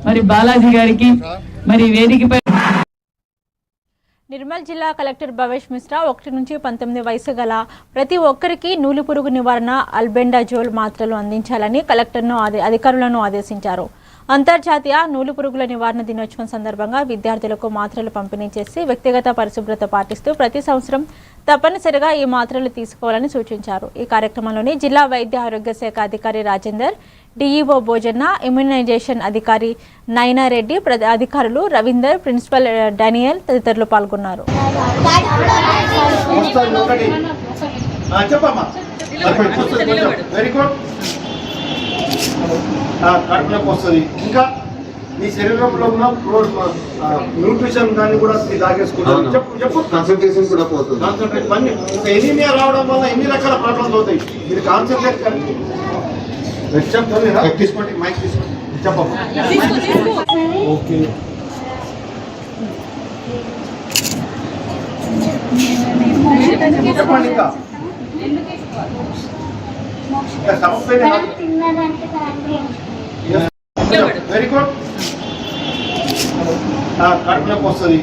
మరి బాలాజీ గారికి మరి వేదికపై నిర్మల్ జిల్లా కలెక్టర్ భవేష్ మిశ్రా 1 నుంచి 19 వయసు గల ప్రతి ఒక్కరికి నూలుపురుగు నివారణ అల్బెండాజోల్ మాత్రలు అందించాలని కలెక్టర్ను అధికారులను ఆదేశించారు. అంతర్జాతీయ నూలుపురుగుల నివారణ దినోత్సవం సందర్భంగా విద్యార్థులకు మాత్రలు పంపిణీ చేసి వ్యక్తిగత పరిశుభ్రత పాటిస్తూ ప్రతి సంవత్సరం తప్పనిసరిగా ఈ మాత్రలు తీసుకోవాలని సూచించారు. ఈ కార్యక్రమంలోని జిల్లా వైద్య ఆరోగ్య శాఖ అధికారి రాజేందర్, డిఈఓ భోజన్న, ఇమ్యునైజేషన్ అధికారి నైనారెడ్డి, అధికారులు రవీందర్, ప్రిన్సిపల్ డానియల్ తదితరులు పాల్గొన్నారు. కడుపులోకి వస్తుంది. ఇంకా నీ శరీరంలో ఉన్న న్యూట్రిషన్ దాన్ని కూడా తాగేసుకుంటారు. చెప్పు కాన్సన్ట్రేషన్ కూడా పోతుంది. కాన్సన్ట్రేట్ పని ఎనీమియా రావడం వల్ల ఎన్ని రకాల ప్రాబ్లమ్స్ అవుతాయి. మీరు కాన్సన్ట్రేట్ చెప్తాను. తీసుకోండి, మైక్ తీసుకోండి, చెప్పమ్మా. ఓకే, చెప్పండి. ఇంకా వెరీ గుడ్. కడుపులోకి వస్తుంది.